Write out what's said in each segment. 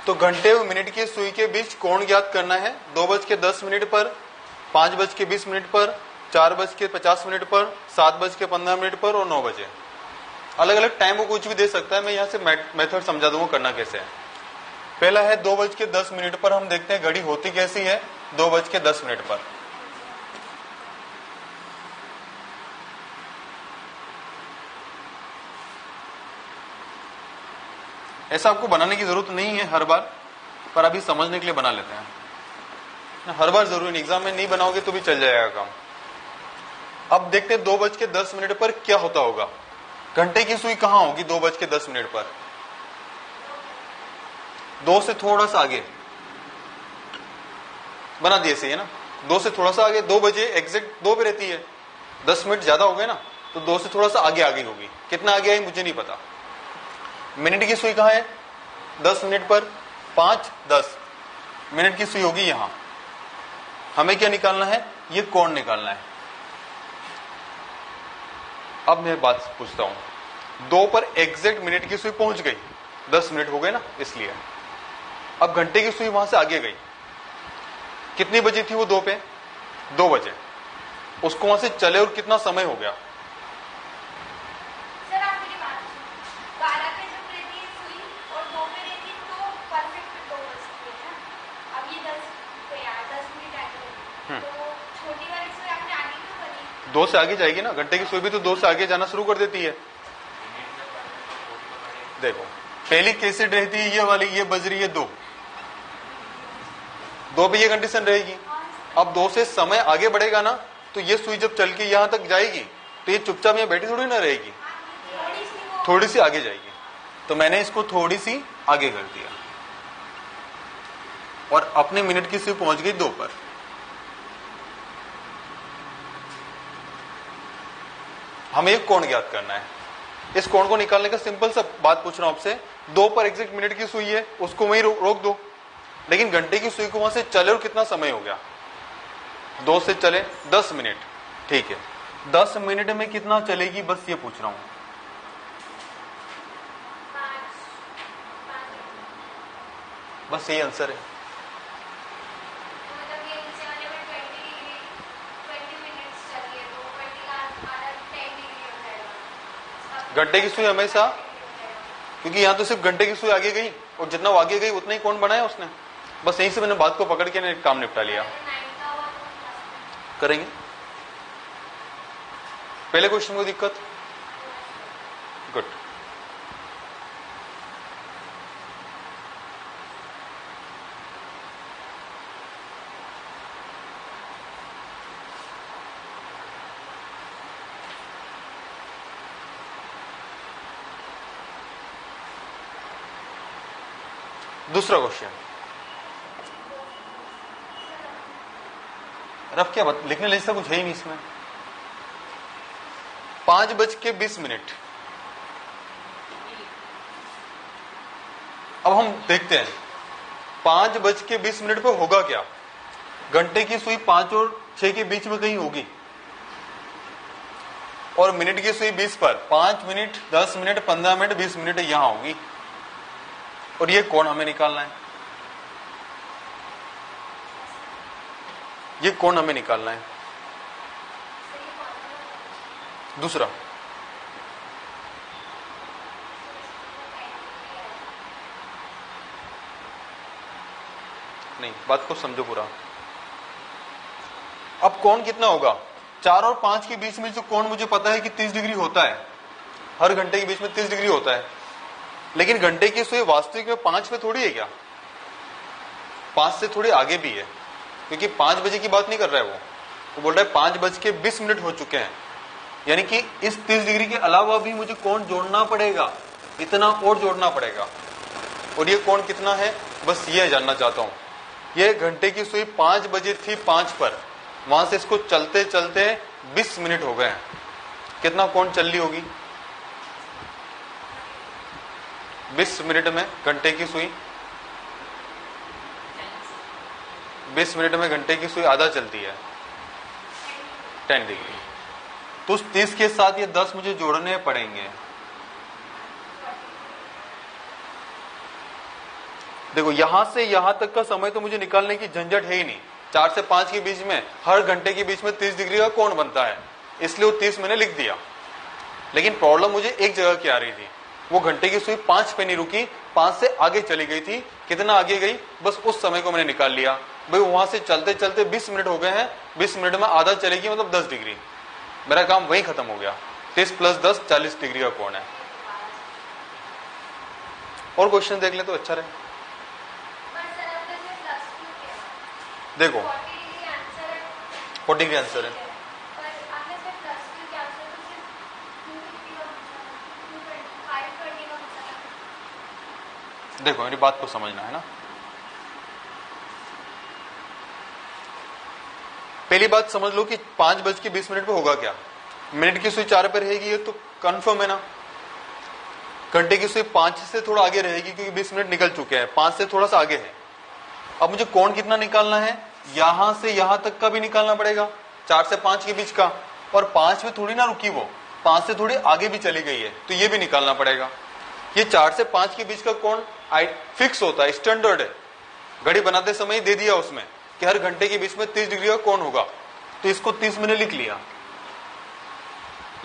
तो घंटे और मिनट की सुई के बीच कोण ज्ञात करना है। 2:10 पर, 5:20 पर, 4:50 पर, 7:15 पर और 9 बजे। अलग अलग टाइम को कुछ भी दे सकता है। मैं यहाँ से मेथड समझा दूंगा करना कैसे है। पहला है 2:10 पर, हम देखते हैं घड़ी होती कैसी है। 2:10 पर ऐसा आपको बनाने की जरूरत नहीं है हर बार, पर अभी समझने के लिए बना लेते हैं। हर बार जरूरी नहीं, एग्जाम में नहीं बनाओगे तो भी चल जाएगा काम। अब देखते हैं 2:10 पर क्या होता होगा। घंटे की सुई कहां होगी 2:10 पर? 2 से थोड़ा सा आगे बना दिए, सही है ना। 2 से थोड़ा सा आगे, 2 बजे एग्जैक्ट 2 पे रहती है, 10 मिनट ज्यादा हो गए ना, तो 2 से थोड़ा सा आगे आगे होगी। कितना आगे आई मुझे नहीं पता। मिनट की सुई कहां है? 10 मिनट पर, 5:10 मिनट की सुई होगी यहां। हमें क्या निकालना है? ये कोण निकालना है। अब मैं बात पूछता हूं, 2 पर एग्जैक्ट मिनट की सुई पहुंच गई, 10 मिनट हो गए ना इसलिए। अब घंटे की सुई वहां से आगे गई, कितनी बजी थी वो 2 पे? 2 बजे। उसको वहां से चले और कितना समय हो गया? सर आप मेरी बात सुनिए, 12 पे जब रहती है सुई और 2 पे रहती है तो परफेक्ट 2 बजती है ना। अब ये 10 पे यार 10 मिनट आगे, तो छोटी वाली सुई आपने आगे क्यों करी? 2 से आगे जाएगी ना, घंटे की सुई भी तो 2 से आगे जाना शुरू कर देती है। देखो पहली कैसे रहती है ये वाली, ये बज रही है 2 पे ये कंडीशन रहेगी। अब 2 से समय आगे बढ़ेगा ना, तो ये सुई जब चल के यहां तक जाएगी तो ये चुपचाप यहां बैठी थोड़ी ना रहेगी, थोड़ी सी आगे जाएगी। तो मैंने इसको थोड़ी सी आगे कर दिया और अपने मिनट की सुई पहुंच गई 2 पर। हमें एक कोण ज्ञात करना है। इस कोण को निकालने का सिंपल सा बात पूछ रहा हूं आपसे। 2 पर एग्जैक्ट मिनट की सुई है, उसको वहीं रोक दो, लेकिन घंटे की सुई को वहां से चले और कितना समय हो गया? 2 से चले 10 मिनट, ठीक है। 10 मिनट में कितना चलेगी, बस ये पूछ रहा हूं। 5 बस यही आंसर है। मतलब ये नीचे वाले में 20 मिनट्स चलिए तो 20 का आधा 10 डिग्री हो जाएगा। घंटे की सुई हमेशा, क्योंकि यहां तो सिर्फ घंटे की सुई आगे गई और जितना वो आगे गई उतना ही कोण बनाया उसने। बस यहीं से मैंने बात को पकड़ के काम निपटा लिया। करेंगे पहले क्वेश्चन को दिक्कत? गुड। दूसरा क्वेश्चन, रफ क्या लिखने जैसा कुछ है ही नहीं इसमें। 5:20। अब हम देखते हैं 5:20 पे होगा क्या। घंटे की सुई 5 और 6 के बीच में कहीं होगी और मिनट की सुई 20 पर 5 मिनट, 10 मिनट, 15 मिनट, 20 मिनट यहां होगी और ये कोण हमें निकालना है। ये कोण हमें निकालना है। दूसरा, नहीं, बात को समझो पूरा। अब कोण कितना होगा? 4 और 5 के बीच में जो कोण मुझे पता है कि 30 डिग्री होता है, हर घंटे के बीच में 30 डिग्री होता है। लेकिन घंटे की सुई वास्तविक में 5 पे थोड़ी है क्या? 5 से थोड़ी आगे भी है, क्योंकि 5 बजे की बात नहीं कर रहा है वो बोल रहा है 5:20 हो चुके हैं। यानी कि इस 30 डिग्री के अलावा भी मुझे कोण जोड़ना पड़ेगा, इतना और जोड़ना पड़ेगा। और ये कोण कितना है, बस ये जानना चाहता हूं। ये घंटे की सुई 5 बजे थी 5 पर, वहां से इसको चलते चलते 20 मिनट हो गए हैं। कितना कोण चल रही होगी 20 मिनट में? घंटे की सुई 20 मिनट में घंटे की सुई आधा चलती है, 10 डिग्री। तो उस 30 के साथ ये 10 मुझे जोड़ने पड़ेंगे। देखो यहां से यहां तक का समय तो मुझे निकालने की झंझट है ही नहीं। 4 से 5 के बीच में हर घंटे के बीच में 30 डिग्री का कोण बनता है, इसलिए वो 30 मैंने लिख दिया। लेकिन प्रॉब्लम मुझे एक जगह की आ रही थी, वो घंटे की सुई 5 पे नहीं रुकी, 5 से आगे चली गई थी। कितना आगे गई, बस उस समय को मैंने निकाल लिया। भाई वहां से चलते चलते 20 मिनट हो गए हैं, 20 मिनट में आधा चलेगी मतलब 10 डिग्री, मेरा काम वहीं खत्म हो गया। 30 प्लस 10 40 डिग्री का कोण है। और क्वेश्चन देख ले तो अच्छा रहे। देखो 40 डिग्री आंसर है। देखो मेरी बात को समझना है ना। पहली बात समझ लो कि 5:20 पे होगा क्या। मिनट की सुई 4 पे रहेगी, ये तो कंफर्म है ना। घंटे की सुई 5 से थोड़ा आगे रहेगी क्योंकि 20 मिनट निकल चुके हैं, 5 से थोड़ा सा आगे है। अब मुझे कोण कितना निकालना है, यहां से यहां तक का भी निकालना पड़ेगा, 4 से 5 के बीच का। और 5 में थोड़ी ना रुकी वो, 5 से थोड़ी आगे भी चली गई है, तो ये भी निकालना पड़ेगा। ये 4 से 5 के बीच का कोण फिक्स होता है, स्टैंडर्ड है, घड़ी बनाते समय ही दे दिया उसमें कि हर घंटे के बीच में 30 डिग्री का कोण होगा, तो इसको 30 मैंने लिख लिया।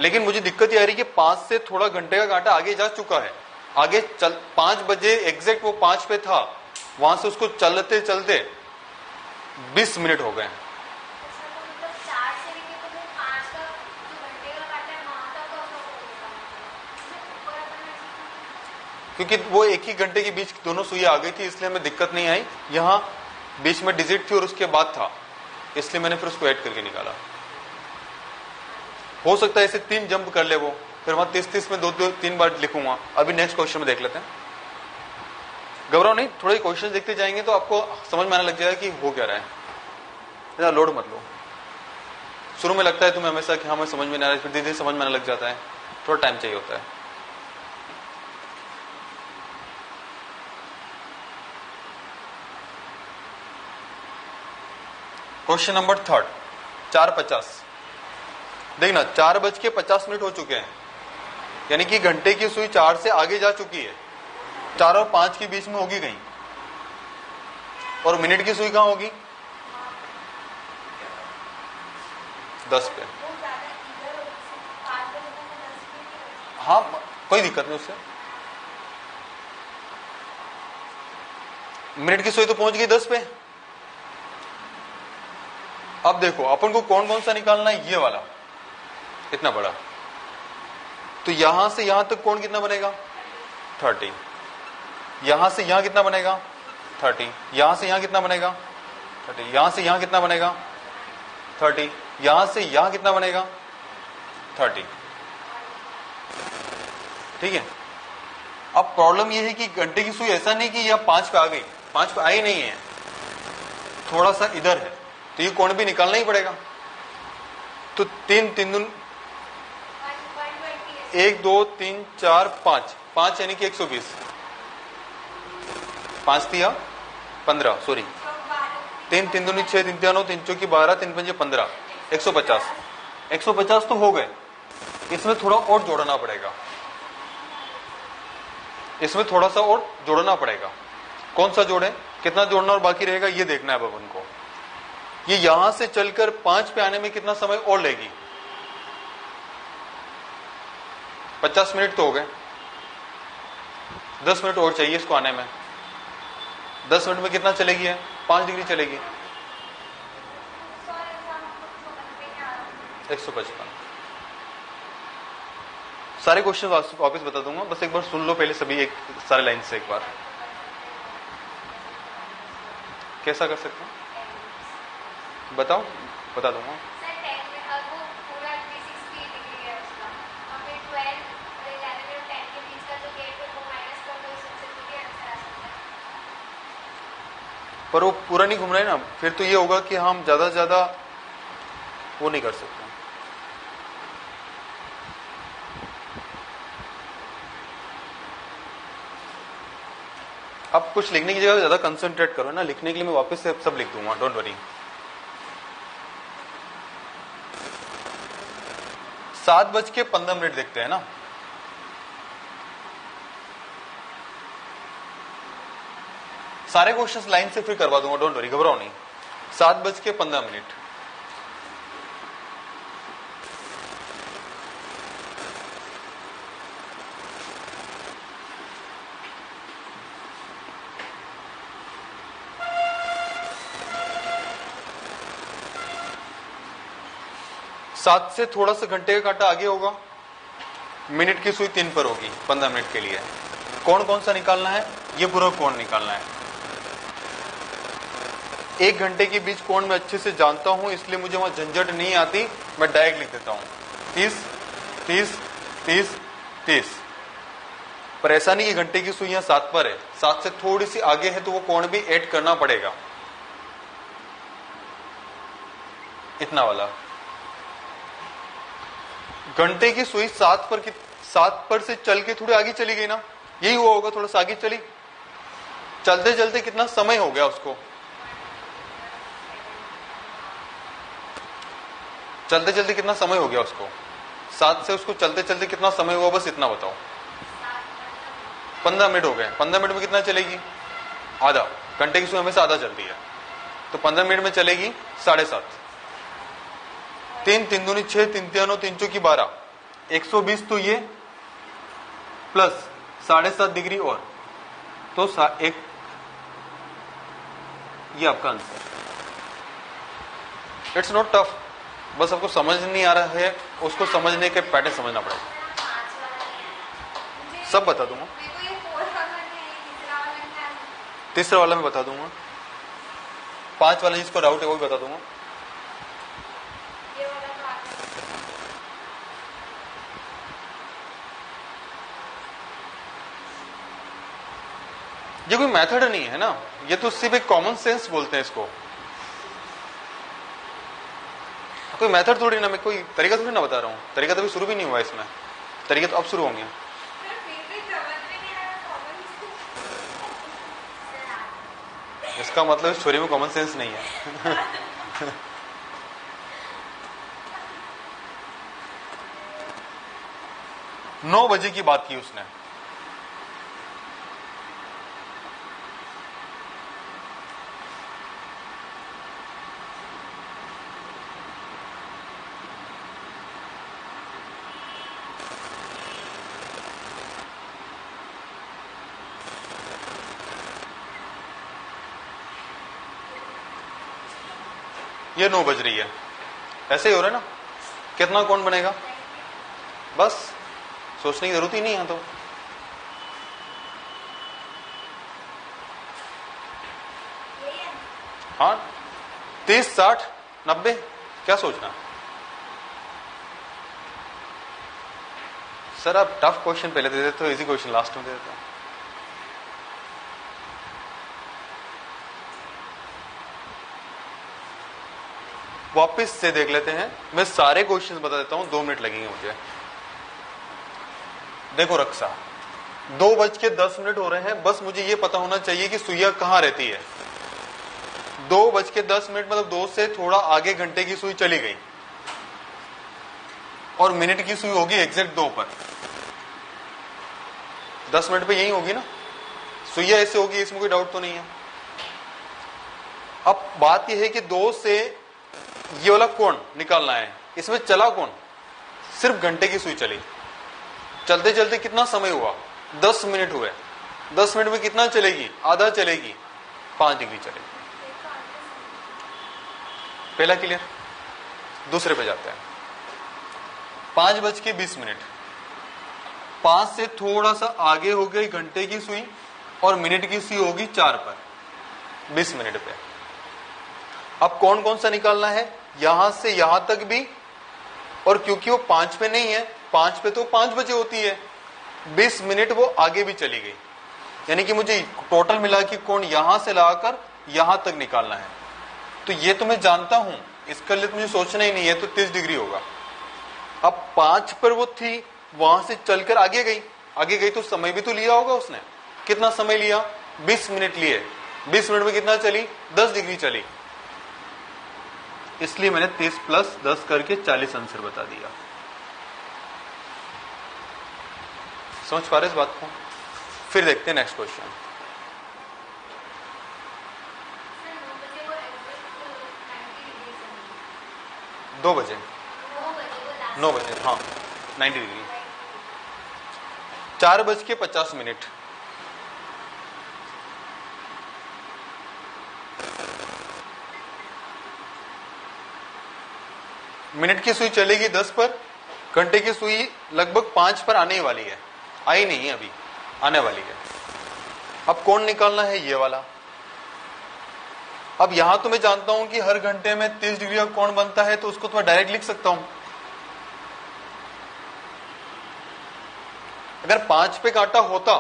लेकिन मुझे दिक्कत ये आ रही कि 5 से थोड़ा घंटे का कांटा आगे जा चुका है, आगे चल 5 बजे एग्जैक्ट वो 5 पे था, वहां से उसको चलते चलते 20 मिनट हो गए। क्योंकि वो एक ही घंटे के बीच दोनों सुइयां आ गई थी, इसलिए हमें दिक्कत नहीं आई। यहां बीच में डिजिट थी और उसके बाद था, इसलिए मैंने फिर उसको ऐड करके निकाला। हो सकता है इसे 3 जंप कर ले वो, फिर वहां 30 में 2-3 बार लिखूंगा। अभी नेक्स्ट क्वेश्चन में देख लेते हैं। घबराओ नहीं, थोड़े क्वेश्चन देखते जाएंगे तो आपको समझ में आने लग जाएगा कि हो क्या रहा है। इतना लोड मत लो। शुरू में लगता है तुम्हें हमेशा कि हमें समझ में नहीं आ रहा है, फिर धीरे धीरे समझ में आने लग जाता है, थोड़ा टाइम चाहिए होता है। Question number 3, 4:50। देखना 4:50 हो चुके हैं, यानी कि घंटे की सुई 4 से आगे जा चुकी है, 4 और 5 के बीच में होगी कहीं। और मिनट की सुई कहां होगी, 10 पे। हाँ कोई दिक्कत नहीं उससे। मिनट की सुई तो पहुंच गई 10 पे। अब देखो अपन को कौन सा निकालना है, ये वाला इतना बड़ा। तो यहां से यहां तक कोण कितना बनेगा, 30। यहां से यहां कितना बनेगा, 30। यहां से यहां कितना बनेगा, 30। यहां से यहां कितना बनेगा, 30। यहां से यहां कितना बनेगा, 30। ठीक है। अब प्रॉब्लम यह है कि घंटे की सुई ऐसा नहीं कि यह 5 पे आ गई, 5 पे आई नहीं है, थोड़ा सा इधर है, तो ये कोण भी निकालना ही पड़ेगा। तो 3 दूनी 1 2 3 4 5 यानी कि 120। 5 तिया 15, सॉरी 3 दूनी 6 3 तिया 9 3 चौकी 12 3 पंजे 15, 150। 150 तो हो गए। इसमें थोड़ा और जोड़ना पड़ेगा, इसमें थोड़ा सा और जोड़ना पड़ेगा। कौन सा जोड़े, कितना जोड़ना और बाकी रहेगा ये देखना है अब अपन को। ये यहां से चलकर 5 पे आने में कितना समय और लेगी, 50 मिनट तो हो गए, 10 मिनट और चाहिए इसको आने में। 10 मिनट में कितना चलेगी है, 5 डिग्री चलेगी, 155। सारे क्वेश्चन वापस बता दूंगा, बस एक बार सुन लो पहले सभी, एक सारे लाइन से एक बार। कैसा कर सकते हैं बताओ, बता दूंगा। पर वो पूरा नहीं घूम रहा है ना, फिर तो ये होगा कि हम ज्यादा से ज्यादा वो नहीं कर सकते। अब कुछ लिखने की जगह ज्यादा कंसंट्रेट करो ना, लिखने के लिए मैं वापस से सब लिख दूंगा, डोंट वरी। 7:15 देखते हैं ना। सारे क्वेश्चंस लाइन से फिर करवा दूंगा, डोंट वरी, घबराओ नहीं। 7:15। 7 से थोड़ा सा घंटे का कांटा आगे होगा, मिनट की सुई 3 पर होगी 15 मिनट के लिए। कौन कौन सा निकालना है, ये पूरा कोण निकालना है। 1 घंटे के बीच कोण मैं अच्छे से जानता हूं, इसलिए मुझे वहां झंझट नहीं आती, मैं डायरेक्ट लिख देता हूं 30 30 30 30। पर ऐसा नहीं कि घंटे की सुई 7 पर है, 7 से थोड़ी सी आगे है तो वो कोण भी ऐड करना पड़ेगा, इतना वाला। घंटे की सुई 7 पर से चल के थोड़ी आगे चली गई ना, यही हुआ होगा, थोड़ा सा आगे चली, चलते चलते कितना समय हो गया उसको, चलते चलते कितना समय हो गया उसको, 7 से उसको चलते चलते कितना समय हुआ, बस इतना बताओ। 15 मिनट हो गए। 15 मिनट में कितना चलेगी, आधा। घंटे की सुई हमेशा आधा चलती है, तो 15 मिनट में चलेगी 7.5। 3 3 दूनी 6, 3 3 9, 3 चौकी 12, 120 तो ये प्लस 7.5 डिग्री और, तो एक, ये आपका आंसर। इट्स नॉट टफ, बस आपको समझ नहीं आ रहा है, उसको समझने के पैटर्न समझना पड़ेगा। सब बता दूंगा, तीसरा वाला मैं बता दूंगा, 5 वाला जिसको डाउट है वो भी बता दूंगा। ये कोई मेथड नहीं है ना, ये तो सिर्फ एक कॉमन सेंस बोलते हैं इसको, कोई मेथड थोड़ी ना, मैं कोई तरीका थोड़ी ना बता रहा हूँ, तरीका तो अभी शुरू भी नहीं हुआ इसमें, तरीके तो अब शुरू होंगे। इसका मतलब इस छोरी में कॉमन सेंस नहीं है। 9 बजे की बात की उसने, ये 9 बज रही है, ऐसे ही हो रहा है ना, कितना कोण बनेगा, बस सोचने की जरूरत ही नहीं है। तो हाँ, 30 60 90, क्या सोचना। सर आप टफ क्वेश्चन पहले दे देते हो, इजी क्वेश्चन लास्ट में दे देते हो। वापस से देख लेते हैं, मैं सारे क्वेश्चंस बता देता हूं, 2 मिनट लगेंगे मुझे। देखो रक्षा, 2:10 हो रहे हैं, बस मुझे ये पता होना चाहिए कि सुइया कहां रहती है। 2:10 मतलब 2 से थोड़ा आगे घंटे की सुई चली गई, और मिनट की सुई होगी एग्जैक्ट 2 पर। 10 मिनट पे यही होगी ना, सुइया ऐसे होगी, इसमें कोई डाउट तो नहीं है। अब बात यह है कि 2 से ये वाला कोण निकालना है, इसमें चला कौन, सिर्फ घंटे की सुई चली, चलते चलते कितना समय हुआ, 10 मिनट हुए। 10 मिनट में कितना चलेगी, आधा चलेगी, 5 डिग्री चलेगी। पहला क्लियर, दूसरे पे जाते हैं। 5:20, 5 से थोड़ा सा आगे हो गई घंटे की सुई, और मिनट की सुई होगी 4 पर, 20 मिनट पे। अब कौन कौन सा निकालना है, यहां से यहां तक भी, और क्योंकि वो 5 पे नहीं है, 5 पे तो 5 बजे होती है, 20 मिनट वो आगे भी चली गई, यानी कि मुझे टोटल मिला कि कौन यहां से लाकर यहां तक निकालना है। तो ये तो मैं जानता हूं, इसके लिए तो मुझे सोचना ही नहीं है, तो 30 डिग्री होगा। अब 5 पर वो थी, वहां से चलकर आगे गई तो समय भी तो लिया होगा उसने, कितना समय लिया, 20 मिनट लिए, 20 मिनट में कितना चली, 10 डिग्री चली, इसलिए मैंने 30 + 10 करके 40 आंसर बता दिया। समझ पा रहे इस बात को। फिर देखते हैं नेक्स्ट क्वेश्चन। 2 बजे, 9 बजे, हाँ 90 डिग्री। 4:50 मिनट की सुई चलेगी 10 पर, घंटे की सुई लगभग 5 पर आने वाली है, आई नहीं है अभी, आने वाली है। अब कोण निकालना है ये वाला। अब यहां तो मैं जानता हूं कि हर घंटे में 30 डिग्री का कोण बनता है, तो उसको तो मैं डायरेक्ट लिख सकता हूं। अगर 5 पे कांटा होता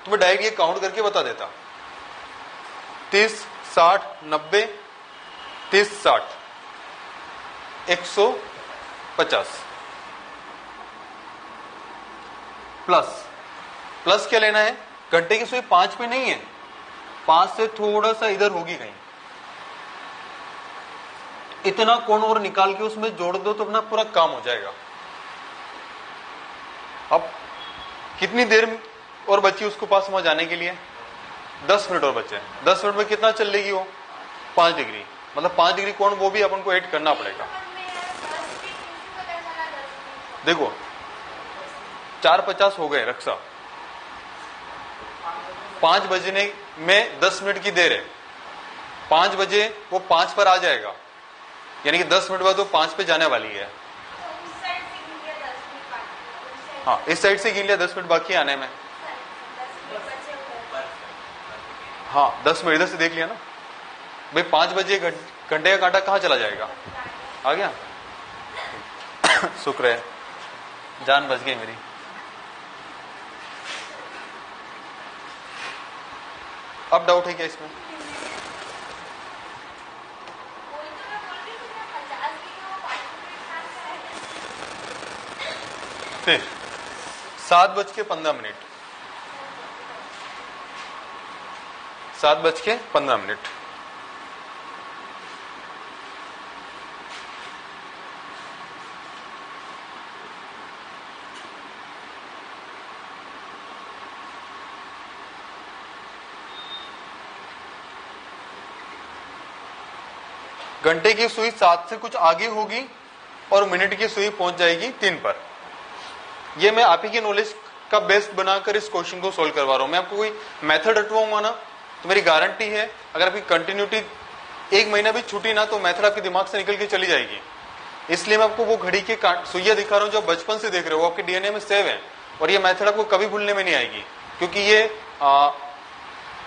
तो मैं डायरेक्ट ये काउंट करके बता देता, 30, 60, 90, 30, 60, 150 प्लस क्या लेना है, घंटे की सुई 5 पे नहीं है, 5 से थोड़ा सा इधर होगी कहीं, इतना कोण और निकाल के उसमें जोड़ दो तो अपना पूरा काम हो जाएगा। अब कितनी देर और बची उसको पास वहां जाने के लिए, 10 मिनट और बचे। 10 मिनट में कितना चल लेगी वो, 5 डिग्री, मतलब 5 डिग्री कोण वो भी अपन को ऐड करना पड़ेगा। देखो 4:50 हो गए रक्षा, 5 बजने में 10 मिनट की देर है, 5 बजे वो 5 पर आ जाएगा, यानी कि 10 मिनट बाद वो 5 पे जाने वाली है। हाँ, इस साइड से गिन लिया, 10 मिनट बाकी आने में। हाँ 10 मिनट इधर से देख लिया ना भाई, 5 बजे घंटे का कांटा कहाँ चला जाएगा, आ गया। शुक्र है, जान बच गई मेरी। अब डाउट है क्या इसमें? फिर 7:15, 7:15। घंटे की सुई 7 से कुछ आगे होगी और मिनट की सुई पहुंच जाएगी 3 पर। ये मैं आप ही की नॉलेज का बेस्ट बनाकर इस क्वेश्चन को सोल्व करवा रहा हूं। मैं आपको कोई मेथड रटवाऊंगा ना तो मेरी गारंटी है, अगर आपकी कंटिन्यूटी 1 महीना भी छूटी ना तो मेथड आपके दिमाग से निकल के चली जाएगी। इसलिए मैं आपको वो घड़ी की सुइया दिखा रहा हूं जो बचपन से देख रहे हो, वो आपके डीएनए में सेव है, और ये मेथड आपको कभी भूलने में नहीं आएगी, क्योंकि ये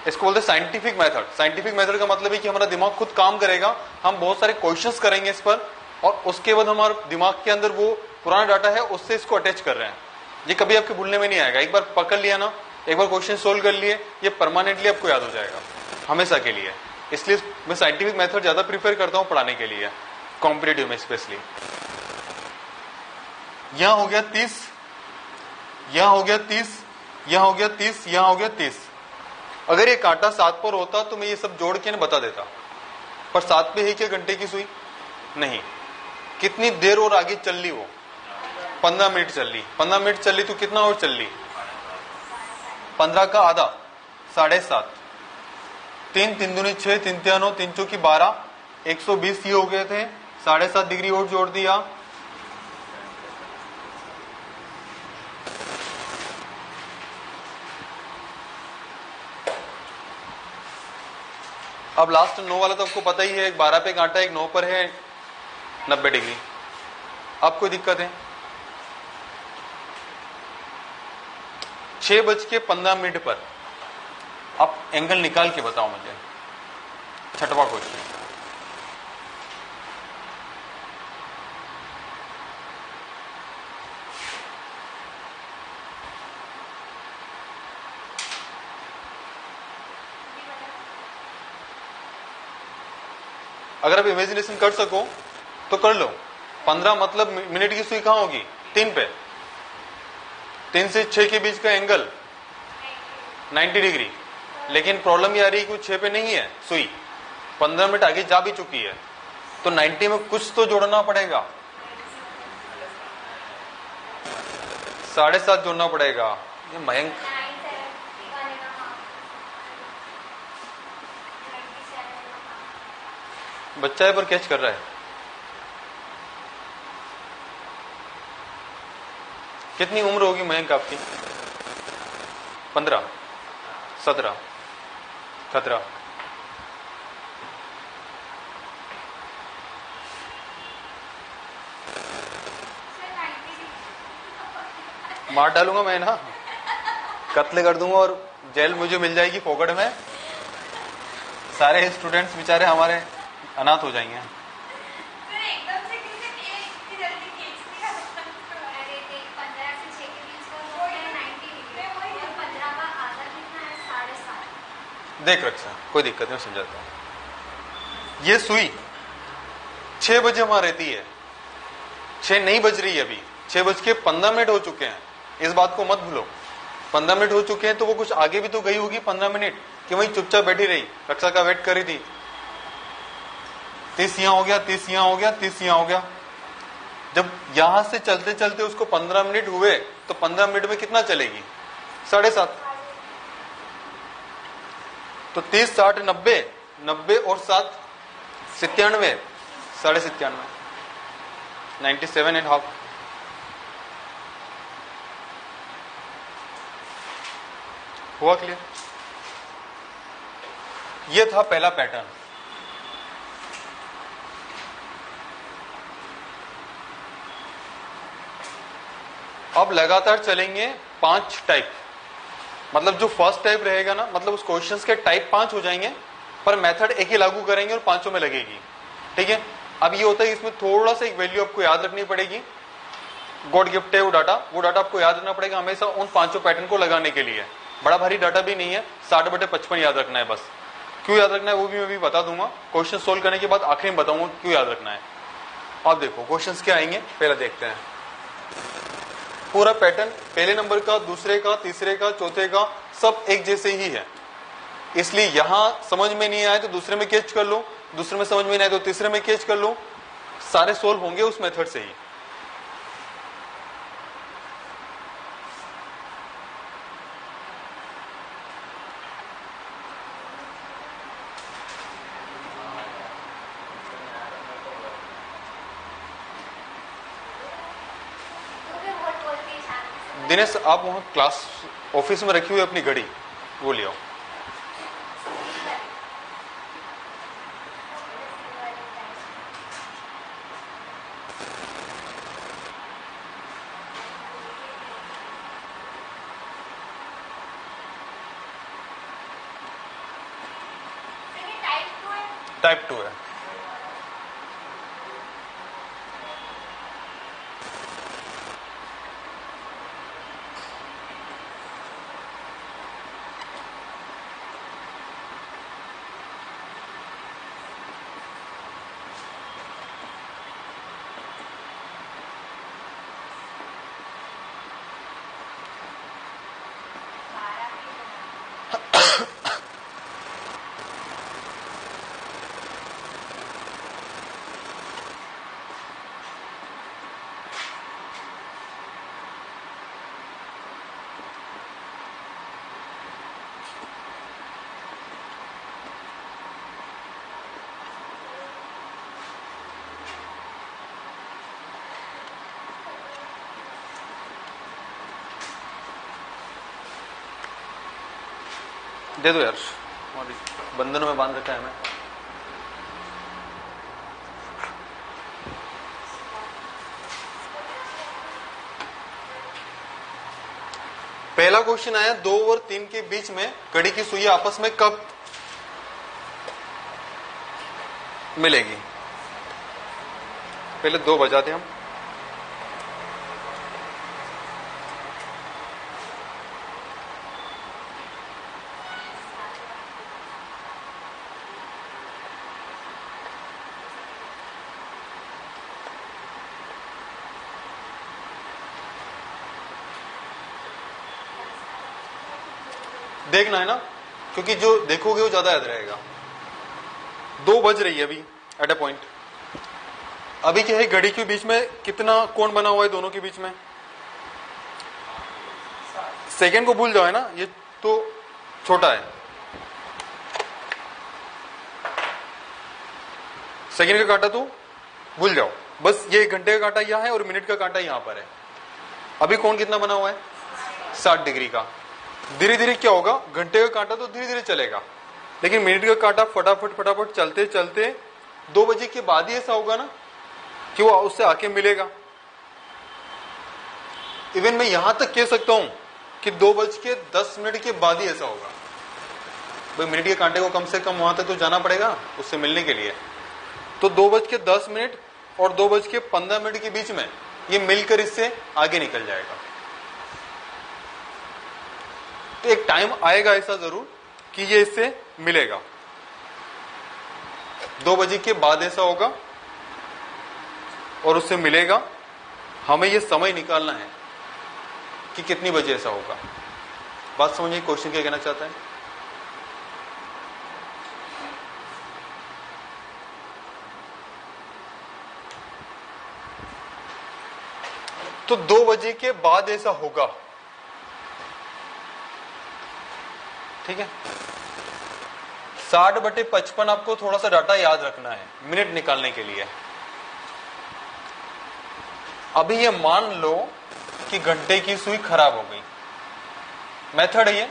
इसको बोलते हैं साइंटिफिक मेथड। साइंटिफिक मेथड का मतलब है कि हमारा दिमाग खुद काम करेगा, हम बहुत सारे क्वेश्चंस करेंगे इस पर, और उसके बाद हमारे दिमाग के अंदर वो पुराना डाटा है उससे इसको अटैच कर रहे हैं। ये कभी आपके भूलने में नहीं आएगा। एक बार पकड़ लिया ना, एक बार क्वेश्चन सोल्व कर लिए, ये परमानेंटली आपको याद हो जाएगा हमेशा के लिए। इसलिए मैं साइंटिफिक मेथड ज्यादा प्रीफर करता हूं पढ़ाने के लिए, कॉम्पिटिटिव में स्पेशली। यहां हो गया 30, यहां हो गया 30, यहां हो गया 30, यहां हो गया 30। अगर ये कांटा 7 पर होता तो मैं ये सब जोड़ के ना बता देता, पर 7 पे है क्या घंटे की सुई? नहीं। कितनी देर और आगे चल ली वो? 15 मिनट चल ली। 15 मिनट चल ली तो कितना और चल ली? 15 का आधा, 7.5। 3 3 दूनी 6, 3 3 9, 3 चौकी 12, 120 ये हो गए थे। 7.5 डिग्री और जोड़ दिया, अब लास्ट 9 वाला तो आपको पता ही है, एक 12 पे कांटा, एक 9 पर है 90 डिग्री। अब कोई दिक्कत है? 6:15 पर अब एंगल निकाल के बताओ मुझे। छठवां क्वेश्चन। अगर आप इमेजिनेशन कर सको तो कर लो। 15 मतलब मिनट की सुई कहां होगी? 3 पे। 3 से 6 के बीच का एंगल 90 डिग्री। लेकिन प्रॉब्लम ये आ रही है कि वो 6 पे नहीं है सुई, 15 मिनट आगे जा भी चुकी है, तो 90 में कुछ तो जोड़ना पड़ेगा, 7.5 जोड़ना पड़ेगा। ये मयंक बच्चा है पर कैच कर रहा है। कितनी उम्र होगी मयंक आपकी? 15, 17, 17। मार डालूंगा मैं ना, कत्ल कर दूंगा और जेल मुझे मिल जाएगी फोकट में। सारे स्टूडेंट्स बेचारे हमारे अनाथ हो जाएंगे। एकदम से इतनी जल्दी खींच दिया। अरे 15 से 6 के बीच का वो है 90 और 15 का आधा कितना है? 7.5। देख रखा, कोई दिक्कत नहीं, समझाता हूं। ये सुई 6 बजे वहां रहती है, 6 नहीं बज रही है अभी, 6:15 हो चुके हैं। इस बात को मत भूलो, 15 मिनट हो चुके हैं तो वो कुछ आगे भी तो गई होगी 15 मिनट, कि वहीं चुपचाप बैठी रही, कक्षा का वेट करी थी। 30 यहां हो गया, 30 यहां हो गया, 30 यहां हो गया। जब यहां से चलते चलते उसको 15 मिनट हुए तो 15 मिनट में कितना चलेगी? 7.5। तो 30, 60, 90, 90 और 7 97, 97.5, 97.5। हुआ क्लियर? ये था पहला पैटर्न। अब लगातार चलेंगे 5 टाइप। मतलब जो फर्स्ट टाइप रहेगा ना, मतलब उस क्वेश्चंस के टाइप 5 हो जाएंगे, पर मेथड एक ही लागू करेंगे और 5 में लगेगी। ठीक है। अब ये होता है इसमें थोड़ा सा एक वैल्यू आपको याद रखनी पड़ेगी, गॉड गिफ्ट है वो डाटा आपको याद रखना पड़ेगा हमेशा उन 5 पैटर्न को लगाने के लिए। बड़ा भारी डाटा भी नहीं है, 60/55 याद रखना है बस। क्यों याद रखना है वो भी मैं भी बता दूंगा, क्वेश्चन सोल्व करने के बाद आखिरी में बताऊंगा क्यों याद रखना है। अब देखो क्वेश्चंस क्या आएंगे, पहले देखते हैं। पूरा पैटर्न पहले नंबर का, दूसरे का, तीसरे का, चौथे का सब एक जैसे ही है, इसलिए यहां समझ में नहीं आए तो दूसरे में कैच कर लो, दूसरे में समझ में नहीं आए तो तीसरे में कैच कर लो। सारे सोल्व होंगे उस मेथड से ही। दिनेश आप वहां क्लास ऑफिस में रखी हुई अपनी घड़ी वो ले आओ। टाइप 2 है। दे दो यार, बंधनों में बांध रखा है हमें। पहला क्वेश्चन आया 2 और 3 के बीच में कड़ी की सुई आपस में कब मिलेगी? पहले 2 बजाते हम। देखना है ना, क्योंकि जो देखोगे वो ज्यादा याद रहेगा। 2 बज रही है अभी एट अ पॉइंट। अभी क्या है, घड़ी के बीच में कितना कोण बना हुआ है दोनों के बीच में? सेकेंड को भूल जाओ, है ना, ये तो छोटा है। सेकेंड का कांटा तो भूल जाओ, बस ये 1 घंटे का कांटा यहां है और मिनट का कांटा यहां पर है। अभी कोण कितना बना हुआ है 60 डिग्री का। धीरे धीरे क्या होगा, घंटे का कांटा तो धीरे धीरे चलेगा, लेकिन मिनट का कांटा फटाफट फटाफट चलते चलते 2 बजे के बाद ही ऐसा होगा ना कि वो उससे आके मिलेगा। इवन मैं यहां तक कह सकता हूं कि 2:10 के बाद ही ऐसा होगा। भाई मिनट के कांटे को कम से कम वहां तक तो जाना पड़ेगा उससे मिलने के लिए। तो 2:10 और 2:15 के बीच में ये मिलकर इससे आगे निकल जाएगा। तो एक टाइम आएगा ऐसा जरूर कि ये इससे मिलेगा। 2 बजे के बाद ऐसा होगा और उससे मिलेगा। हमें ये समय निकालना है कि कितनी बजे ऐसा होगा। बात समझिए, क्वेश्चन क्या कहना चाहता है। तो 2 बजे के बाद ऐसा होगा, ठीक है। 60/55 आपको थोड़ा सा डाटा याद रखना है मिनट निकालने के लिए। अभी ये मान लो कि घंटे की सुई खराब हो गई, मेथड है ये।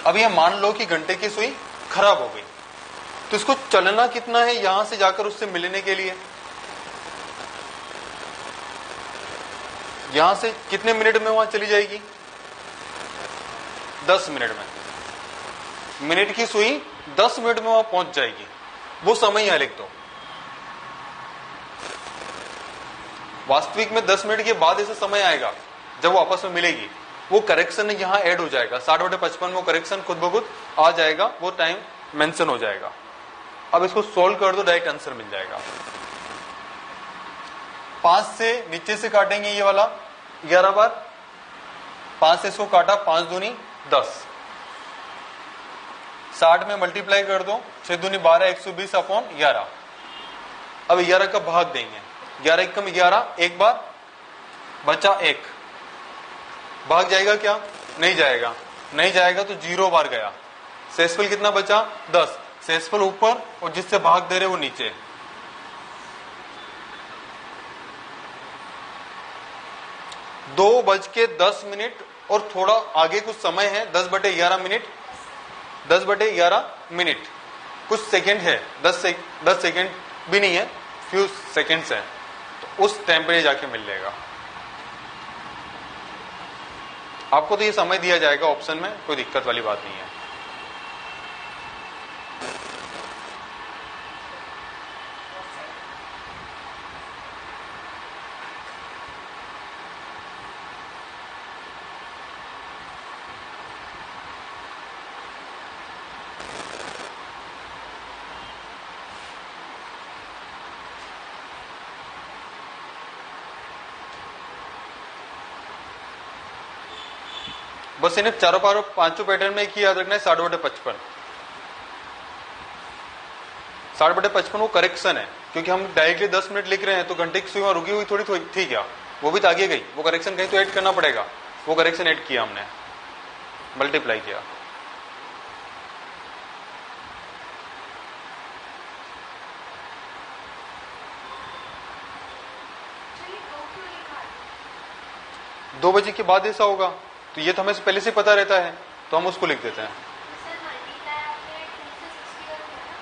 अब ये मान लो कि घंटे की सुई खराब हो गई, तो इसको चलना कितना है यहां से जाकर उससे मिलने के लिए। यहां से कितने मिनट में वहां चली जाएगी, 10 मिनट में। मिनट की सुई 10 मिनट में वहां पहुंच जाएगी। वो समय यहां लिख दो। वास्तविक में 10 मिनट के बाद ऐसा समय आएगा जब वो आपस में मिलेगी। वो करेक्शन यहां ऐड हो जाएगा 60/55 में। वो करेक्शन खुद ब खुद आ जाएगा, वो टाइम मेंशन हो जाएगा। अब इसको सोल्व कर दो, डायरेक्ट आंसर मिल जाएगा। 5 से नीचे से काटेंगे ये वाला 11 बार। 5 से इसको काटा, 5 दूनी 10। 60 में मल्टीप्लाई कर दो, 6 दूनी 12, 120/11। अब 11 का भाग देंगे, 11 एकम 11, एक बार बचा 1। भाग जाएगा क्या, नहीं जाएगा। नहीं जाएगा तो 0 बार गया। शेषफल कितना बचा, 10। शेषफल ऊपर और जिससे भाग दे रहे वो नीचे। दो बज के 10 मिनट और थोड़ा आगे कुछ समय है, 10/11 मिनट। 10/11 मिनट कुछ सेकंड है, 10 सेकंड भी नहीं है, फ्यू सेकंड्स है। तो उस टाइम पे जाके मिल जाएगा आपको। तो ये समय दिया जाएगा ऑप्शन में, कोई दिक्कत वाली बात नहीं है। बस इन्हें चारों पांचों पैटर्न में एक ही याद रखना है, 60/55। 60/55 वो करेक्शन है, क्योंकि हम डायरेक्टली 10 मिनट लिख रहे हैं तो घंटे की सुई वहां रुकी हुई थोड़ी थी क्या, वो भी तो आगे गई। वो करेक्शन कहीं तो ऐड करना पड़ेगा, वो करेक्शन ऐड किया हमने, मल्टीप्लाई किया। चलिए 2 बजे के बाद ऐसा होगा तो ये तो हमें पहले से पता रहता है, तो हम उसको लिख देते हैं। सर मल्टीप्लाई आपने 2 से 60 कर दिया ना,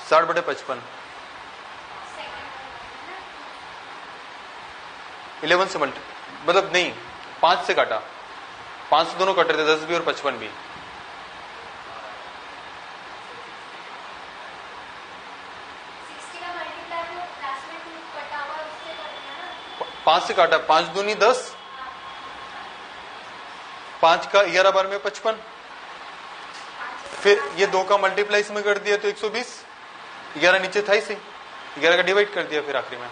60/55 सेकंड ना। 11 से मतलब नहीं, 5 से काटा। 5 से दोनों कट रहे थे, 10 भी और 55 भी। 60 का मल्टीप्लाई वो लास्ट में 2 कटा हुआ उससे कर दिया ना। 5 से काटा, 5 दूनी 10, 5 का 11 बार में 55। फिर ये 2 का मल्टीप्लाई इसमें कर दिया तो 120। 11 नीचे था इसे, 11 का डिवाइड कर दिया फिर आखिरी में।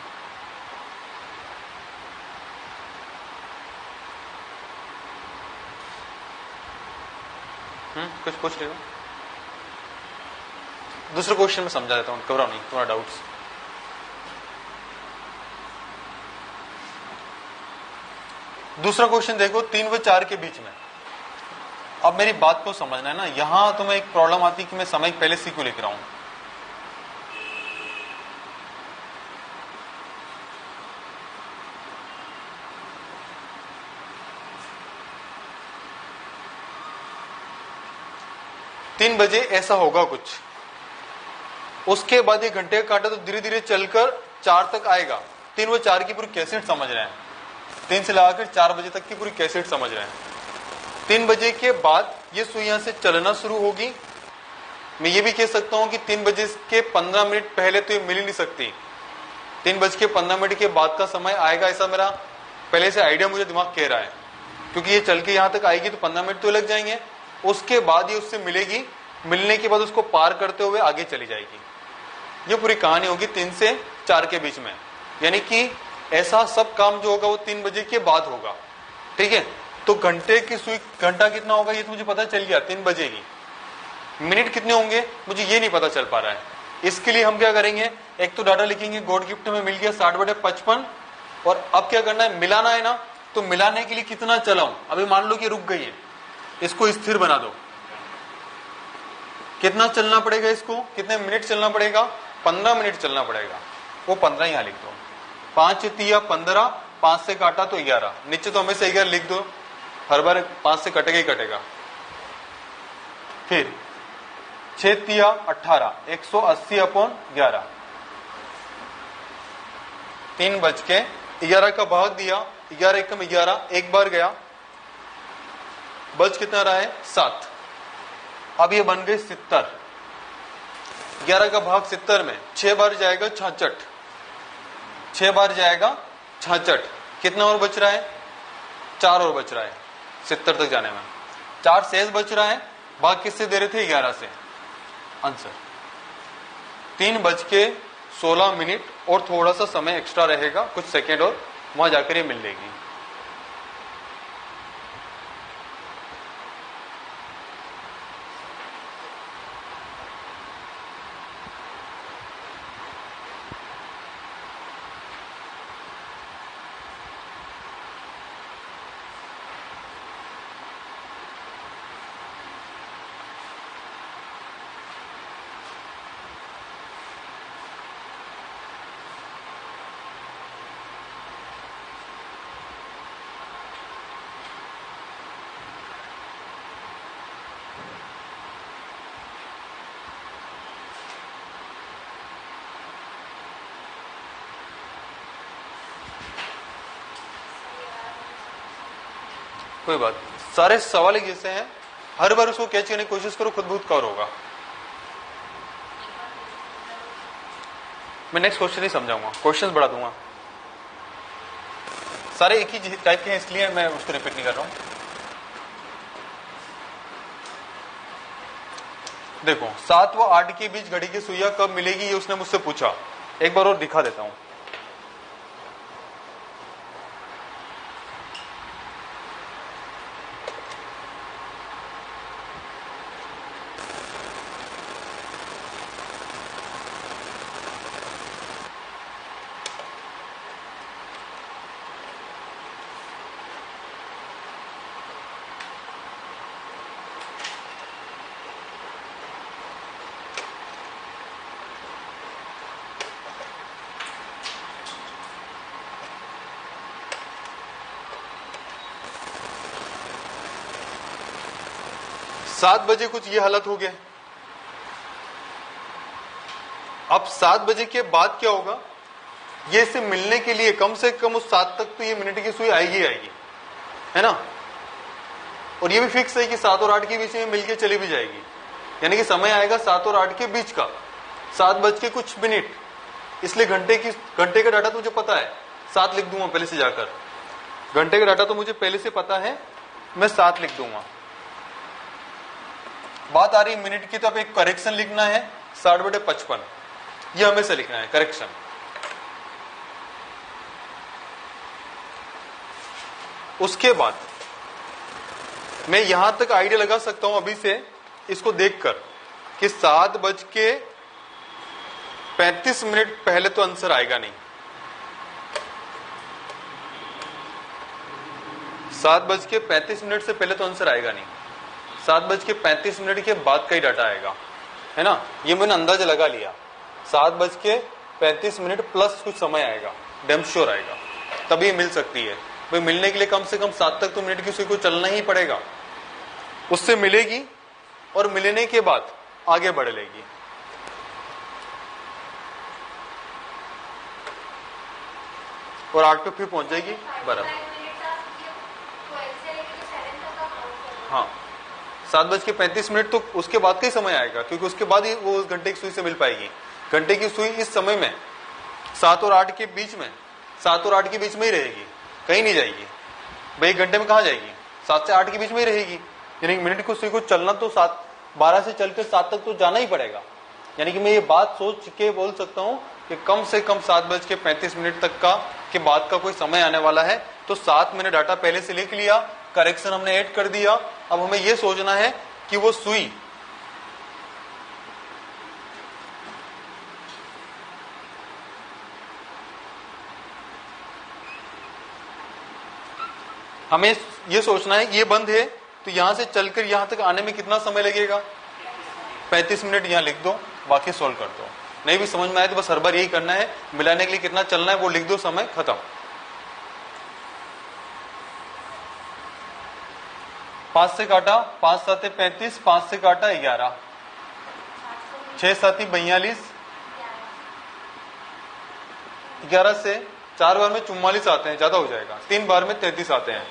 कुछ पूछ रहे हो? दूसरे क्वेश्चन में समझा देता हूं, घबराओ नहीं, तुम्हारा डाउट्स। दूसरा क्वेश्चन देखो, 3 व 4 के बीच में अब मेरी बात को समझना है ना, यहां तुम्हें एक प्रॉब्लम आती है कि मैं समय पहले से क्यों लिख रहा हूं। तीन बजे ऐसा होगा कुछ, उसके बाद 1 घंटे का काटा तो धीरे धीरे चलकर 4 तक आएगा। 3 व 4 की पूरी कैसेट समझ रहे हैं, 3 से लगाकर 4 बजे तक की पूरी कैसेट समझ रहे हैं। 3 बजे के बाद ये सुई यहां से चलना शुरू होगी। मैं ये भी कह सकता हूं कि 3 बजे के 15 मिनट पहले तो ये मिल ही नहीं सकती। 3 बज के 15 मिनट के बाद का समय आएगा, ऐसा मेरा पहले से आइडिया मुझे दिमाग कह रहा है, क्योंकि ये चल के यहां तक आएगी तो 15 मिनट तो लग जाएंगे। उसके बाद ये उससे मिलेगी, मिलने के बाद उसको पार करते हुए आगे चली जाएगी। ये पूरी कहानी होगी 3 से 4 के बीच में, यानी कि ऐसा सब काम जो होगा वो 3 बजे के बाद होगा। ठीक है, तो घंटे की सुई, घंटा कितना होगा ये तो मुझे पता चल गया 3 बजे की। मिनट कितने होंगे मुझे ये नहीं पता चल पा रहा है। इसके लिए हम क्या करेंगे, एक तो डाटा लिखेंगे, गॉड गिफ्ट में मिल गया 60/55, और अब क्या करना है, मिलाना है ना। तो मिलाने के लिए कितना चलाऊं, अभी मान लो कि रुक गई है, इसको स्थिर बना दो। कितना चलना पड़ेगा, इसको कितने मिनट चलना पड़ेगा, 15 मिनट चलना पड़ेगा। वो 15 यहां लिख दो। 5 तिया 15, 5 से काटा तो 11, नीचे तो हमेशा 11 लिख दो, हर बार 5 से कटेगा ही कटेगा। फिर 6 तिया 18, 180/11। 3 बज के 11 का भाग दिया, 11 एकम 11, एक बार गया, बच कितना रहा है 7। अब ये बन गए 70। 11 का भाग 70 में 6 बार जाएगा 66, 6 बार जाएगा 66। कितना और बच रहा है, 4 और बच रहा है 70 तक जाने में। 4 शेष बच रहा है, भाग किससे दे रहे थे, 11 से। आंसर 3 बज के 16 मिनट और थोड़ा सा समय एक्स्ट्रा रहेगा, कुछ सेकेंड, और वहां जाकर ये मिल लेगी। कोई बात, सारे सवाल एक जैसे हैं, हर बार उसको कैच करने की कोशिश करो, खुद बहुत कवर होगा। मैं नेक्स्ट क्वेश्चन ही समझाऊंगा, क्वेश्चंस बढ़ा दूंगा। सारे एक ही टाइप के हैं, इसलिए मैं उसको रिपीट नहीं कर रहा हूं। देखो 7 व 8 के बीच घड़ी की सुइयां कब मिलेगी, ये उसने मुझसे पूछा। एक बार और दिखा देता हूं। सात बजे कुछ ये हालत हो गया। अब 7 बजे के बाद क्या होगा, ये इससे मिलने के लिए कम से कम उस 7 तक तो ये मिनट की सुई आएगी आएगी, है ना। और ये भी फिक्स है कि 7 और 8 के बीच में मिलके चली भी जाएगी, यानी कि समय आएगा 7 और 8 के बीच का, 7 बज के कुछ मिनट। इसलिए घंटे का डाटा तो मुझे पता है, 7 लिख दूंगा पहले से जाकर। घंटे का डाटा तो मुझे पहले से पता है, मैं 7 लिख दूंगा। बात आ रही मिनट की, तो अब एक करेक्शन लिखना है 60/55, ये हमेशा लिखना है करेक्शन। उसके बाद मैं यहां तक आइडिया लगा सकता हूं अभी से इसको देखकर कि 7 बज के 35 मिनट पहले तो आंसर आएगा नहीं। 7 बज के 35 मिनट से पहले तो आंसर आएगा नहीं। 7:35 के बाद का ही डाटा आएगा, है ना। ये मैंने अंदाजा लगा लिया, 7:35 प्लस कुछ समय आएगा, डैम श्योर आएगा, तभी मिल सकती है। भाई मिलने के लिए कम से कम 7 तक तो मिनट की सुई को चलना ही पड़ेगा, उससे मिलेगी और मिलने के बाद आगे बढ़ लेगी। और 8 पे फिर पहुंच जाएगी बराबर। हाँ, 7:35 तो उसके बाद का ही समय आएगा, क्योंकि उसके बाद ही वो उस घंटे की सुई से मिल पाएगी। घंटे की सुई इस समय में 7 और 8 के बीच में, 7 और 8 के बीच में ही रहेगी, कहीं नहीं जाएगी। भाई 1 घंटे में कहा जाएगी, 7 से 8 के बीच में ही रहेगी। यानी मिनट की सुई को चलना तो 12 से चलकर 7 तक तो जाना ही पड़ेगा। यानी कि मैं ये बात सोच के बोल सकता हूं कि कम से कम 7:35 तक का के बाद का कोई समय आने वाला है। तो 7 मैंने डाटा पहले से लिख लिया, करेक्शन हमने ऐड कर दिया। अब हमें ये सोचना है कि वो सुई हमें ये सोचना है कि ये बंद है, तो यहां से चलकर यहां तक आने में कितना समय लगेगा, 35 मिनट यहां लिख दो, बाकी सोल्व कर दो। नहीं भी समझ में आए तो बस हर बार यही करना है, मिलाने के लिए कितना चलना है वो लिख दो, समय खत्म। 5 से काटा, 5 7 35, 5 से काटा 11, 6 7 42, 11 से 4 बार में 44 आते हैं, ज्यादा हो जाएगा, 3 बार में 33 आते हैं,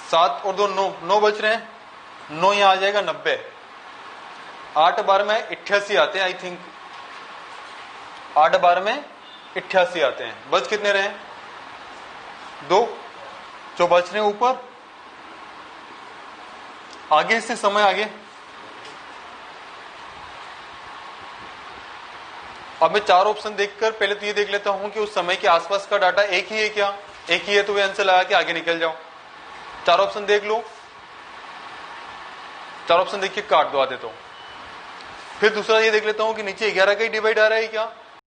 7 और 2 9, 9 बच रहे हैं, 9 यहां आ जाएगा 90, 8 बार में 88 आते हैं, आई थिंक 8 बार में 88 आते हैं। बच कितने रहे, 2 जो बच रहे ऊपर, आगे इससे समय आगे। अब मैं 4 ऑप्शन देखकर पहले तो ये देख लेता हूं कि उस समय के आसपास का डाटा एक ही है क्या, एक ही है तो वे आंसर लगा के आगे निकल जाओ। 4 ऑप्शन देख लो, 4 ऑप्शन देख के काट दो आधे तो। फिर दूसरा ये देख लेता हूं कि नीचे 11 का ही डिवाइड आ रहा है क्या,